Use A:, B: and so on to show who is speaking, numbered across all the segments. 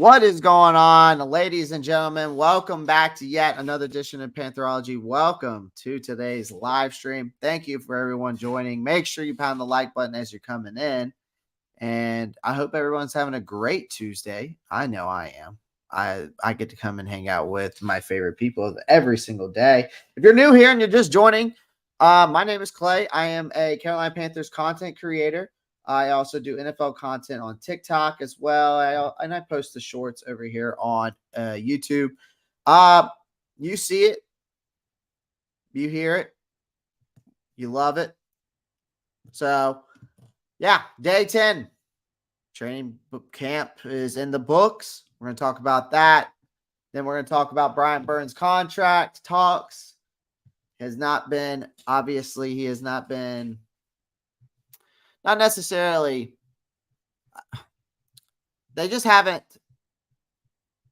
A: What is going on, ladies and gentlemen? Welcome back to yet another edition of Pantherology. Welcome to today's live stream. Thank you for everyone joining. Make sure you pound the like button as you're coming in. And I hope everyone's having a great Tuesday. I know I am. I get to come and hang out with my favorite people every single day. If you're new here and you're just joining, my name is Clay. I am a Carolina Panthers content creator. I also do NFL content on TikTok as well. I post the shorts over here on YouTube. You see it. You hear it. You love it. So, yeah, day 10. Training camp is in the books. We're going to talk about that. Then we're going to talk about Brian Burns' contract talks. He has not been not necessarily, they just haven't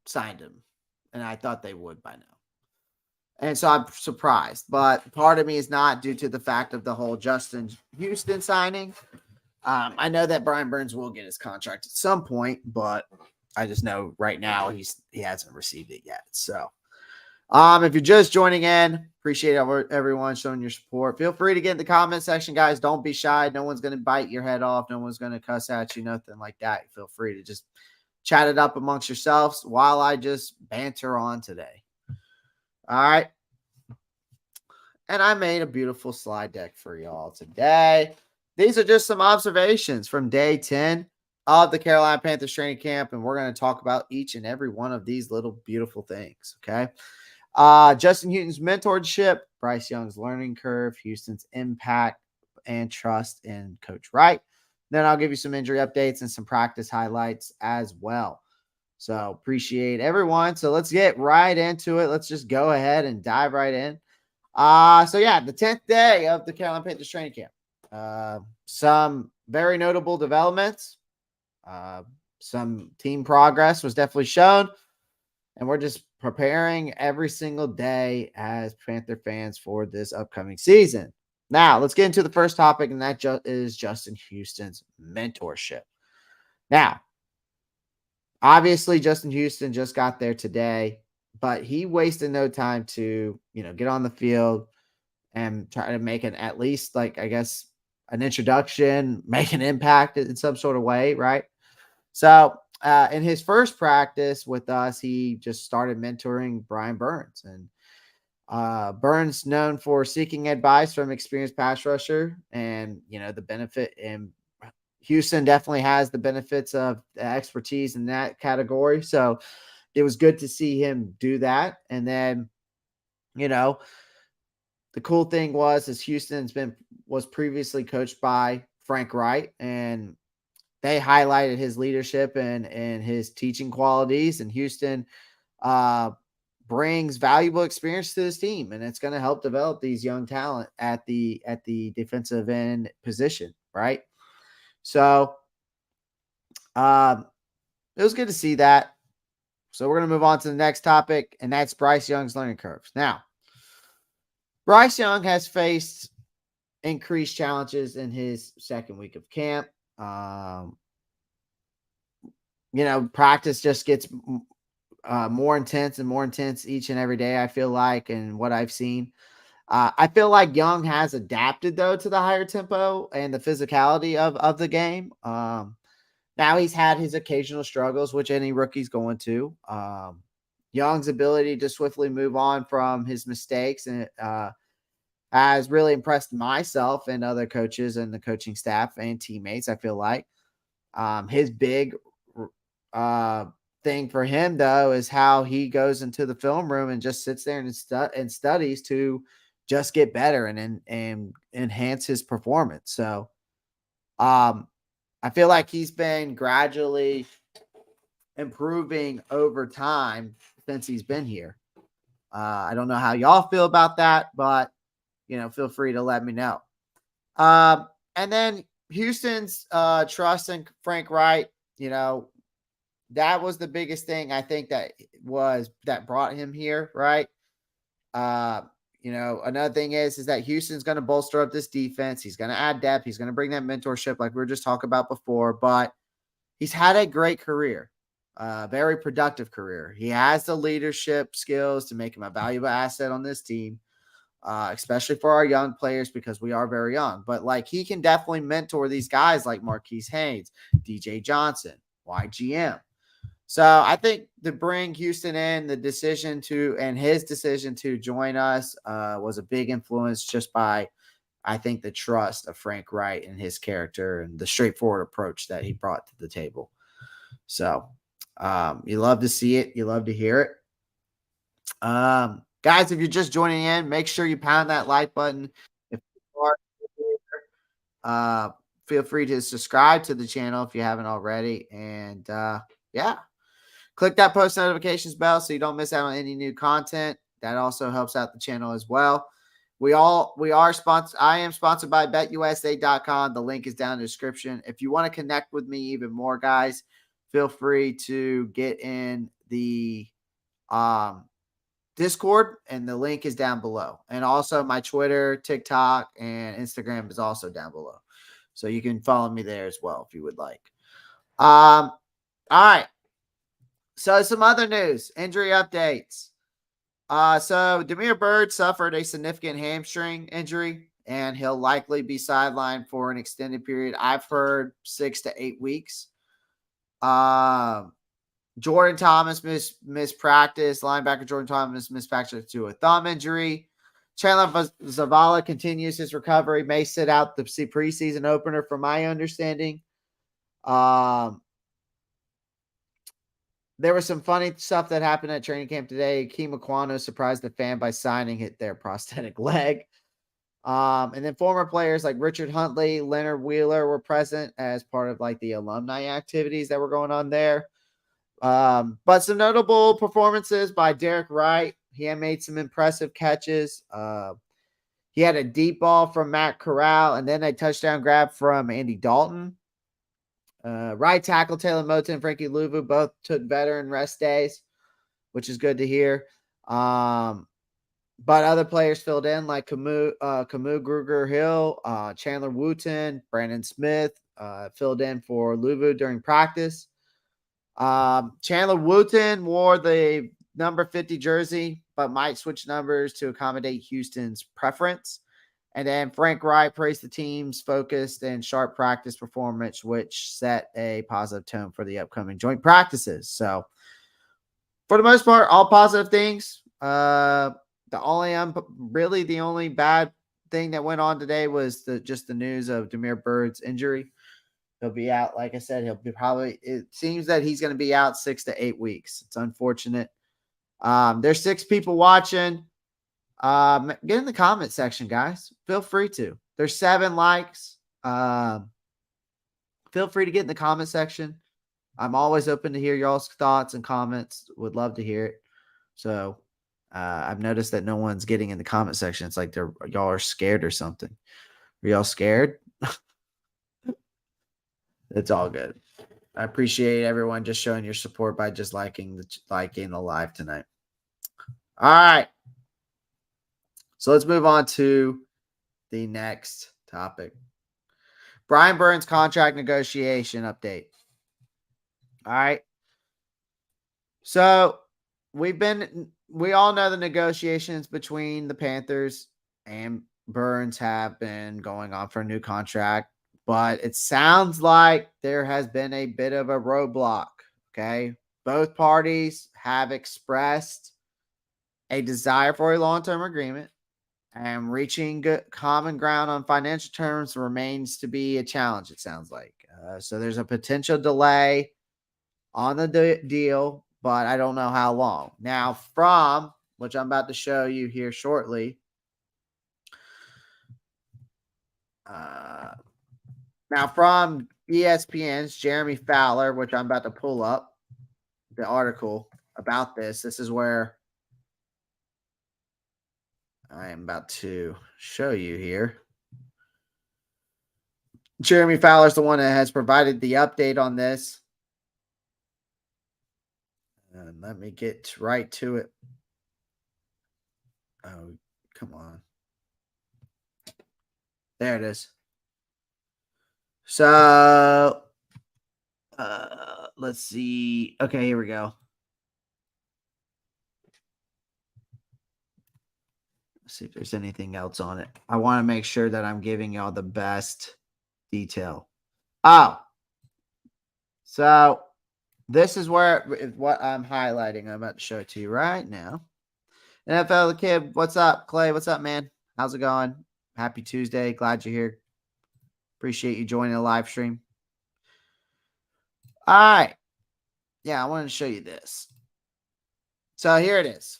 A: signed him. And I thought they would by now. And so I'm surprised. But part of me is not due to the fact of the whole Justin Houston signing. I know that Brian Burns will get his contract at some point, but I just know right now he hasn't received it yet. So if you're just joining in, appreciate everyone showing your support. Feel free to get in the comment section, guys. Don't be shy. No one's going to bite your head off. No one's going to cuss at you, nothing like that. Feel free to just chat it up amongst yourselves while I just banter on today. All right. And I made a beautiful slide deck for y'all today. These are just some observations from day 10 of the Carolina Panthers Training Camp, and we're going to talk about each and every one of these little beautiful things, okay? Justin Houston's mentorship, Bryce Young's learning curve, Houston's impact and trust in Coach Wright. Then I'll give you some injury updates and some practice highlights as well. So appreciate everyone. So let's get right into it. Let's just go ahead and dive right in. So yeah, the 10th day of the Carolina Panthers Training Camp. Some very notable developments. Some team progress was definitely shown. And we're just preparing every single day as Panther fans for this upcoming season. Now, let's get into the first topic, and that is Justin Houston's mentorship. Now, obviously, Justin Houston just got there today, but he wasted no time to, get on the field and try to make at least, an introduction, make an impact in some sort of way, right? So, in his first practice with us, he just started mentoring Brian Burns. And Burns known for seeking advice from experienced pass rusher. And, the benefit in Houston definitely has the benefits of expertise in that category. So it was good to see him do that. And then, the cool thing was Houston's was previously coached by Frank Wright, and they highlighted his leadership and his teaching qualities. And Houston brings valuable experience to his team, and it's going to help develop these young talent at the defensive end position, right? So it was good to see that. So we're going to move on to the next topic, and that's Bryce Young's learning curves. Now, Bryce Young has faced increased challenges in his second week of camp. Practice just gets more intense and more intense each and every day, I feel like, and what I've seen. I feel like Young has adapted, though, to the higher tempo and the physicality of the game. Now he's had his occasional struggles, which any rookie's going to. Young's ability to swiftly move on from his mistakes and has really impressed myself and other coaches and the coaching staff and teammates, I feel like. His big thing for him, though, is how he goes into the film room and just sits there and studies to just get better and enhance his performance. So I feel like he's been gradually improving over time since he's been here. I don't know how y'all feel about that, but, feel free to let me know. And then Houston's trust in Frank Wright, that was the biggest thing I think that brought him here, right? Another thing is that Houston's going to bolster up this defense. He's going to add depth. He's going to bring that mentorship like we were just talking about before, but he's had a great career. Very productive career. He has the leadership skills to make him a valuable asset on this team, especially for our young players because we are very young. But like he can definitely mentor these guys like Marquise Haynes, DJ Johnson, YGM. So I think to bring Houston in, his decision to join us was a big influence just by, I think, the trust of Frank Wright and his character and the straightforward approach that he brought to the table. So you love to see it. You love to hear it. Guys, if you're just joining in, make sure you pound that like button. If you are, feel free to subscribe to the channel if you haven't already. And yeah, click that post notifications bell so you don't miss out on any new content. That also helps out the channel as well. We are sponsored. I am sponsored by betusa.com. The link is down in the description. If you want to connect with me even more, guys, feel free to get in the Discord, and the link is down below. And also my Twitter, TikTok, and Instagram is also down below. So you can follow me there as well if you would like. All right. So some other news, injury updates. So Damiere Byrd suffered a significant hamstring injury, and he'll likely be sidelined for an extended period. I've heard 6 to 8 weeks. Jordan Thomas missed practice. Linebacker Jordan Thomas missed practice to a thumb injury. Chandler Zavala continues his recovery, may sit out the preseason opener from my understanding. There was some funny stuff that happened at training camp today. Keem Aquano surprised the fan by signing their prosthetic leg. And then former players like Richard Huntley, Leonard Wheeler were present as part of like the alumni activities that were going on there. But some notable performances by Derek Wright. He had made some impressive catches. He had a deep ball from Matt Corral and then a touchdown grab from Andy Dalton. Right tackle Taylor Moton and Frankie Louvu both took veteran rest days, which is good to hear. But other players filled in like Camus Gruger Hill, Chandler Wooten, Brandon Smith filled in for Louvu during practice. Chandler Wooten wore the number 50 jersey, but might switch numbers to accommodate Houston's preference. And then Frank Wright praised the team's focused and sharp practice performance, which set a positive tone for the upcoming joint practices. So, for the most part, all positive things. The only bad thing that went on today was just the news of Damiere Byrd's injury. He'll be out. Like I said, it seems that he's going to be out 6 to 8 weeks. It's unfortunate. There's 6 people watching. Get in the comment section, guys. Feel free to. There's 7 likes. Feel free to get in the comment section. I'm always open to hear y'all's thoughts and comments. Would love to hear it. So I've noticed that no one's getting in the comment section. It's like y'all are scared or something. Are y'all scared? It's all good. I appreciate everyone just showing your support by just liking the live tonight. All right. So let's move on to the next topic. Brian Burns contract negotiation update. All right. So we all know the negotiations between the Panthers and Burns have been going on for a new contract, but it sounds like there has been a bit of a roadblock. Okay. Both parties have expressed a desire for a long-term agreement, and reaching common ground on financial terms remains to be a challenge, it sounds like. So there's a potential delay on the deal, but I don't know how long. Now, which I'm about to show you here shortly. Now, from ESPN's Jeremy Fowler, which I'm about to pull up the article about this. This is where I am about to show you here. Jeremy Fowler is the one that has provided the update on this. And let me get right to it. Oh, come on. There it is. So, Let's see. Okay, here we go. Let's see if there's anything else on it. I want to make sure that I'm giving y'all the best detail. Oh, so this is what I'm highlighting. I'm about to show it to you right now. NFL kid, what's up? Clay, what's up, man? How's it going? Happy Tuesday. Glad you're here. Appreciate you joining the live stream. All right. Yeah, I wanted to show you this. So here it is.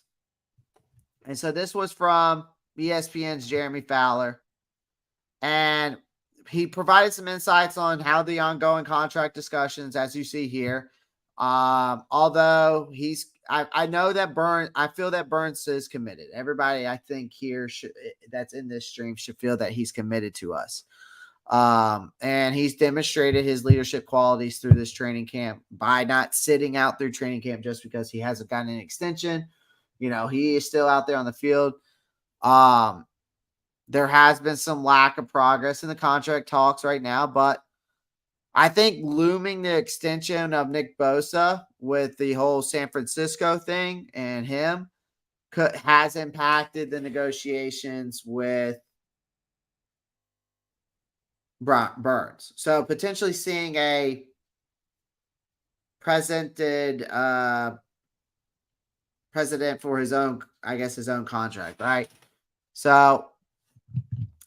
A: And so this was from ESPN's Jeremy Fowler. And he provided some insights on how the ongoing contract discussions, as you see here. Although I know that I feel that Burns is committed. Everybody, I think here that's in this stream should feel that he's committed to us. And he's demonstrated his leadership qualities through this training camp by not sitting out through training camp just because he hasn't gotten an extension. You know, he is still out there on the field. There has been some lack of progress in the contract talks right now, but I think looming the extension of Nick Bosa with the whole San Francisco thing and him has impacted the negotiations with Burns. So potentially seeing a president for his own, I guess, his own contract, right? So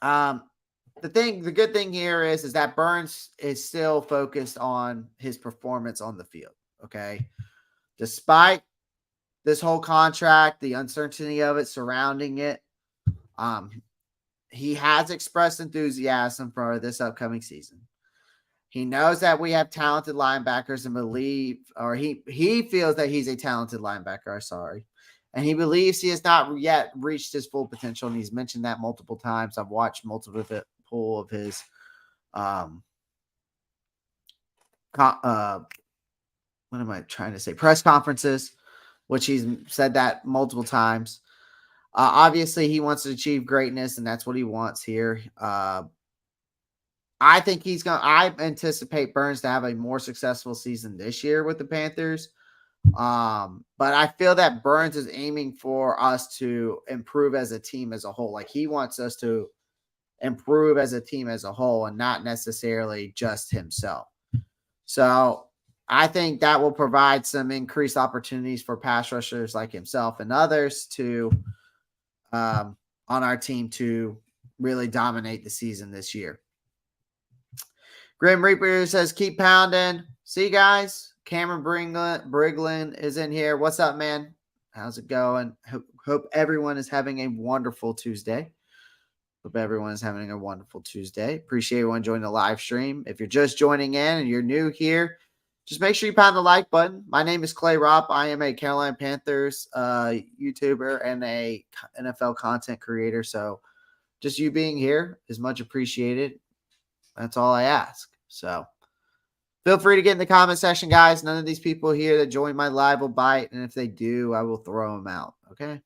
A: the good thing here is that Burns is still focused on his performance on the field. Okay. Despite this whole contract, the uncertainty of it surrounding it, he has expressed enthusiasm for this upcoming season. He knows that we have talented linebackers and he feels that he's a talented linebacker. Sorry. And he believes he has not yet reached his full potential. And he's mentioned that multiple times. I've watched multiple of his what am I trying to say? Press conferences, which he's said that multiple times. Obviously, he wants to achieve greatness, and that's what he wants here. I think I anticipate Burns to have a more successful season this year with the Panthers. But I feel that Burns is aiming for us to improve as a team as a whole. Like he wants us to improve as a team as a whole and not necessarily just himself. So I think that will provide some increased opportunities for pass rushers like himself and others to on our team to really dominate the season this year. Grim Reaper says, keep pounding. See, guys, Cameron Briglin is in here. What's up, man? How's it going? Hope everyone is having a wonderful Tuesday. Appreciate everyone joining the live stream. If you're just joining in and you're new here, just make sure you pound the like button. My name is Clay Ropp. I am a Carolina Panthers YouTuber and a NFL content creator. So just you being here is much appreciated. That's all I ask. So feel free to get in the comment section, guys. None of these people here that join my live will bite. And if they do, I will throw them out. Okay.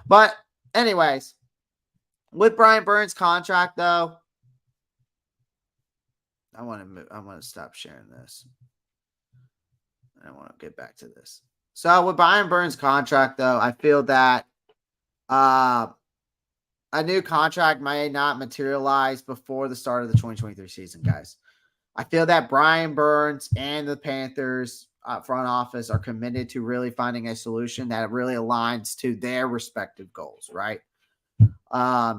A: But anyways, with Brian Burns' contract, though, I want to stop sharing this. I want to get back to this. So with Brian Burns' contract, though, I feel that a new contract may not materialize before the start of the 2023 season, guys. I feel that Brian Burns and the Panthers front office are committed to really finding a solution that really aligns to their respective goals, right?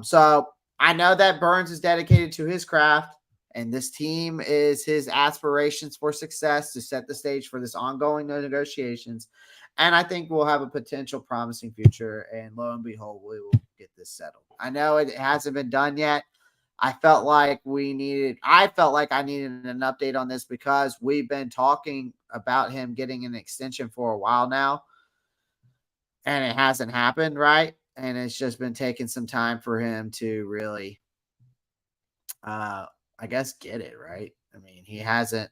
A: So I know that Burns is dedicated to his craft, and this team is his aspirations for success to set the stage for this ongoing negotiations. And I think we'll have a potential promising future. And lo and behold, we will get this settled. I know it hasn't been done yet. I felt like I needed an update on this because we've been talking about him getting an extension for a while now. And it hasn't happened, right? And it's just been taking some time for him to really, I guess, get it, right? I mean, he hasn't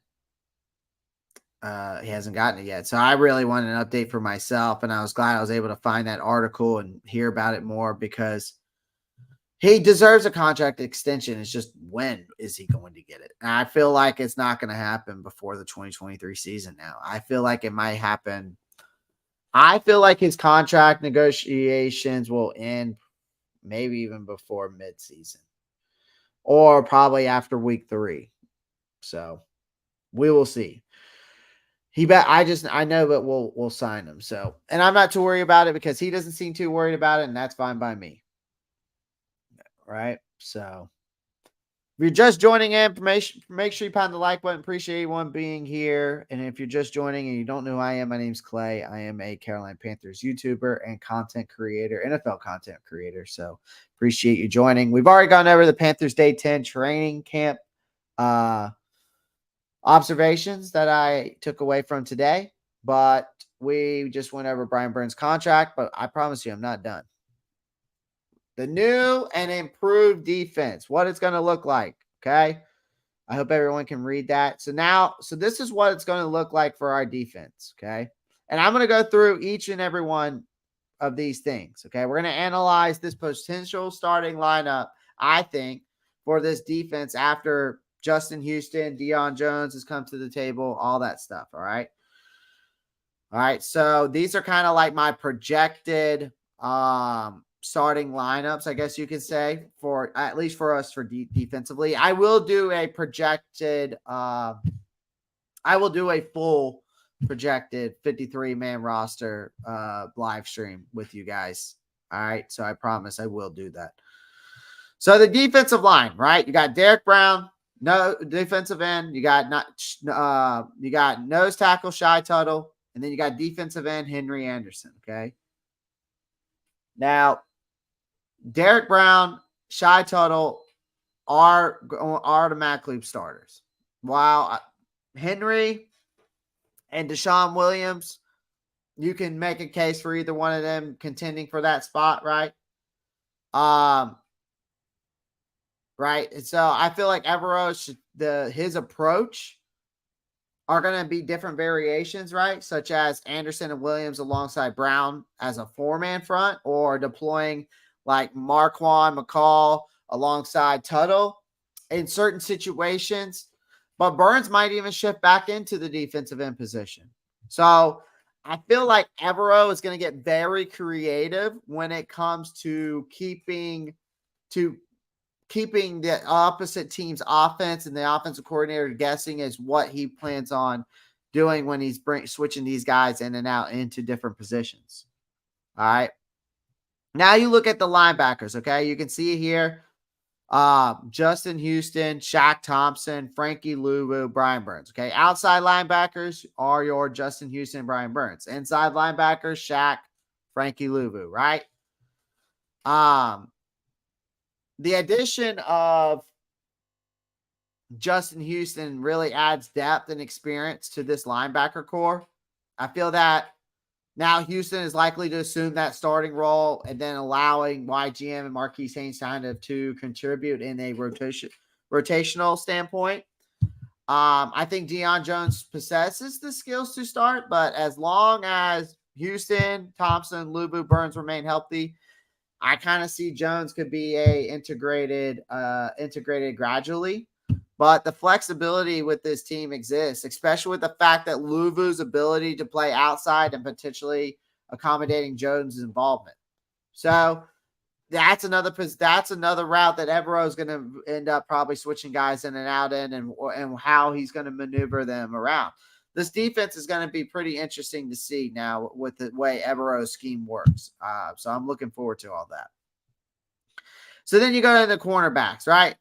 A: gotten it yet. So I really wanted an update for myself, and I was glad I was able to find that article and hear about it more because He deserves a contract extension. It's just when is he going to get it? And I feel like it's not going to happen before the 2023 season now. I feel like it might happen. I feel like his contract negotiations will end maybe even before midseason or probably after week 3. So we will see. I know that we'll sign him. So, and I'm not too worried about it because he doesn't seem too worried about it, and that's fine by me. Right? So, if you're just joining in, make sure you pound the like button. Appreciate everyone being here. And if you're just joining and you don't know who I am, my name's Clay. I am a Carolina Panthers YouTuber and content creator, NFL content creator. So appreciate you joining. We've already gone over the Panthers Day 10 training camp observations that I took away from today. But we just went over Brian Burns' contract. But I promise you, I'm not done. The new and improved defense, what it's going to look like. Okay. I hope everyone can read that. So this is what it's going to look like for our defense. Okay. And I'm going to go through each and every one of these things. Okay. We're going to analyze this potential starting lineup, I think, for this defense after Justin Houston, Deion Jones has come to the table, all that stuff. All right. All right. So these are kind of like my projected, starting lineups, I guess you could say, for at least for us for defensively. I will do a projected, I will do a full projected 53-man roster live stream with you guys. All right. So I promise I will do that. So the defensive line, right? You got Derek Brown, no defensive end. You got nose tackle Shy Tuttle, and then you got defensive end Henry Anderson. Okay. Now, Derek Brown, Shy Tuttle are automatically starters. While Henry and Deshaun Williams, you can make a case for either one of them contending for that spot, right? Right. And so I feel like his approach are going to be different variations, right? Such as Anderson and Williams alongside Brown as a 4-man front, or deploying like Marquand McCall alongside Tuttle in certain situations. But Burns might even shift back into the defensive end position. So I feel like Evero is going to get very creative when it comes to keeping the opposite team's offense and the offensive coordinator guessing is what he plans on doing when he's switching these guys in and out into different positions. All right. Now you look at the linebackers, okay? You can see here, Justin Houston, Shaq Thompson, Frankie Louvu, Brian Burns, okay? Outside linebackers are your Justin Houston, Brian Burns. Inside linebackers, Shaq, Frankie Louvu, right? The addition of Justin Houston really adds depth and experience to this linebacker core. I feel that now Houston is likely to assume that starting role and then allowing YGM and Marquise Haynes to contribute in a rotational standpoint. I think Deion Jones possesses the skills to start, but as long as Houston, Thompson, Louvu, Burns remain healthy, I kind of see Jones could be integrated gradually. But the flexibility with this team exists, especially with the fact that Louvu's ability to play outside and potentially accommodating Jones' involvement. So that's another route that Evero is going to end up probably switching guys in and out in, and how he's going to maneuver them around. This defense is going to be pretty interesting to see now with the way Evero's scheme works. So I'm looking forward to all that. So then you go to the cornerbacks, right?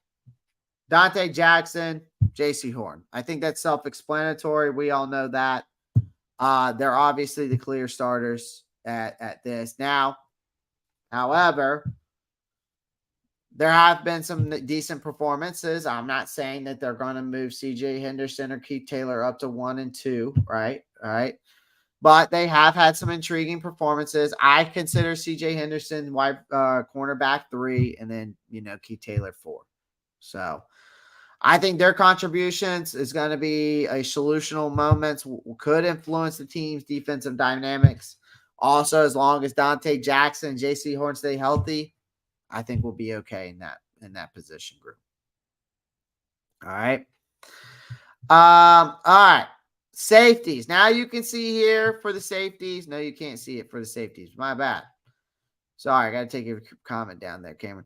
A: Dante Jackson, J.C. Horn. I think that's self-explanatory. We all know that. They're obviously the clear starters at this. Now, however, there have been some decent performances. I'm not saying that they're going to move C.J. Henderson or Keith Taylor up to 1 and 2, right? All right. But they have had some intriguing performances. I consider C.J. Henderson cornerback 3, and then, Keith Taylor 4. So I think their contributions is going to be a solutional moments, could influence the team's defensive dynamics. Also, as long as Dante Jackson and J.C. Horn stay healthy, I think we'll be okay in that position group. All right. All right. Safeties. Now you can see here for the safeties. No, you can't see it for the safeties. My bad. Sorry, I got to take your comment down there, Cameron.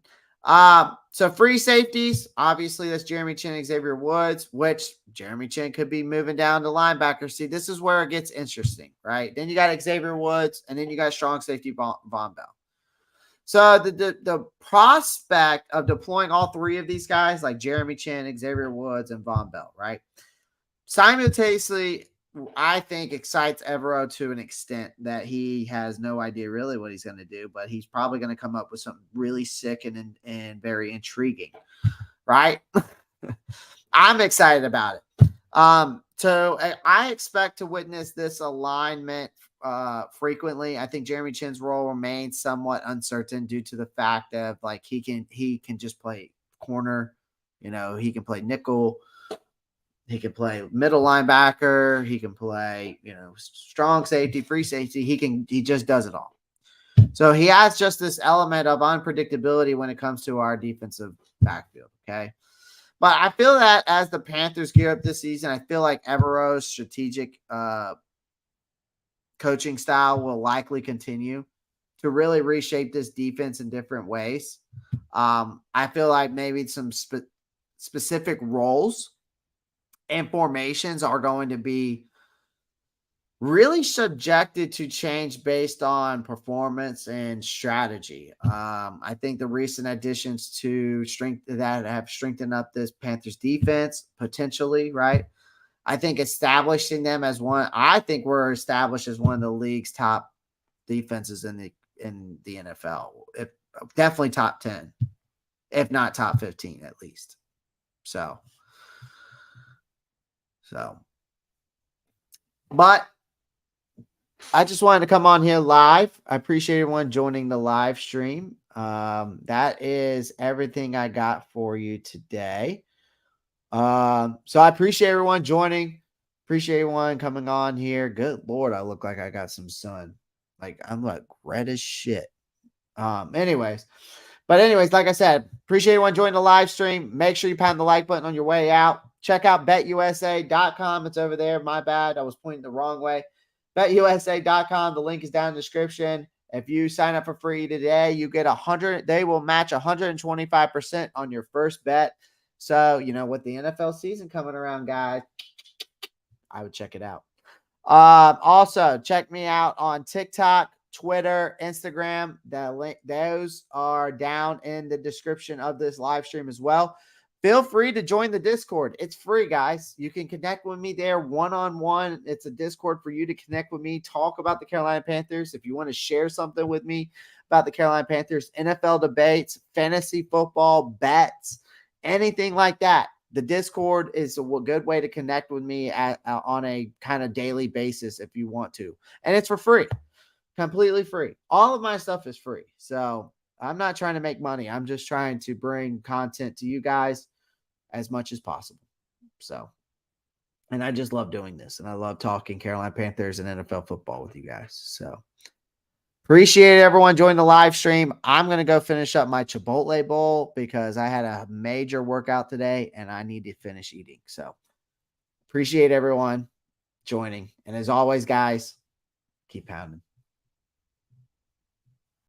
A: So free safeties, obviously that's Jeremy Chin and Xavier Woods, which Jeremy Chin could be moving down to linebacker. See, this is where it gets interesting, right? Then you got Xavier Woods, and then you got strong safety Von Bell. So the prospect of deploying all three of these guys, like Jeremy Chin, Xavier Woods, and Von Bell, right? Simultaneously, I think excites Evero to an extent that he has no idea really what he's going to do, but he's probably going to come up with something really sick and very intriguing, right? I'm excited about it. So I expect to witness this alignment frequently. I think Jeremy Chin's role remains somewhat uncertain due to the fact of like he can just play corner, he can play nickel. He can play middle linebacker. He can play, strong safety, free safety. He just does it all. So he has just this element of unpredictability when it comes to our defensive backfield. Okay. But I feel that as the Panthers gear up this season, I feel like Evero's strategic coaching style will likely continue to really reshape this defense in different ways. I feel like maybe some specific roles and formations are going to be really subjected to change based on performance and strategy. I think the recent additions to strength that have strengthened up this Panthers defense potentially, right? I think establishing them as I think we're established as one of the league's top defenses in the NFL. Definitely top 10, if not top 15 at least. But I just wanted to come on here live. I appreciate everyone joining the live stream. That is everything I got for you today. So I appreciate everyone joining. Appreciate everyone coming on here. Good Lord, I look like I got some sun. Like I'm like red as shit. Anyways, like I said, appreciate everyone joining the live stream. Make sure you pound the like button on your way out. Check out betusa.com. It's over there. My bad. I was pointing the wrong way. betusa.com. The link is down in the description. If you sign up for free today, you get 100. They will match 125% on your first bet. So, with the NFL season coming around, guys, I would check it out. Also, check me out on TikTok, Twitter, Instagram. Those are down in the description of this live stream as well. Feel free to join the Discord. It's free, guys. You can connect with me there one-on-one. It's a Discord for you to connect with me, talk about the Carolina Panthers. If you want to share something with me about the Carolina Panthers, NFL debates, fantasy football, bets, anything like that, the Discord is a good way to connect with me on a kind of daily basis if you want to. And it's for free, completely free. All of my stuff is free. So I'm not trying to make money. I'm just trying to bring content to you guys as much as possible. So, and I just love doing this. And I love talking Carolina Panthers and NFL football with you guys. So appreciate everyone joining the live stream. I'm going to go finish up my Chipotle bowl because I had a major workout today and I need to finish eating. So appreciate everyone joining. And as always, guys, keep pounding.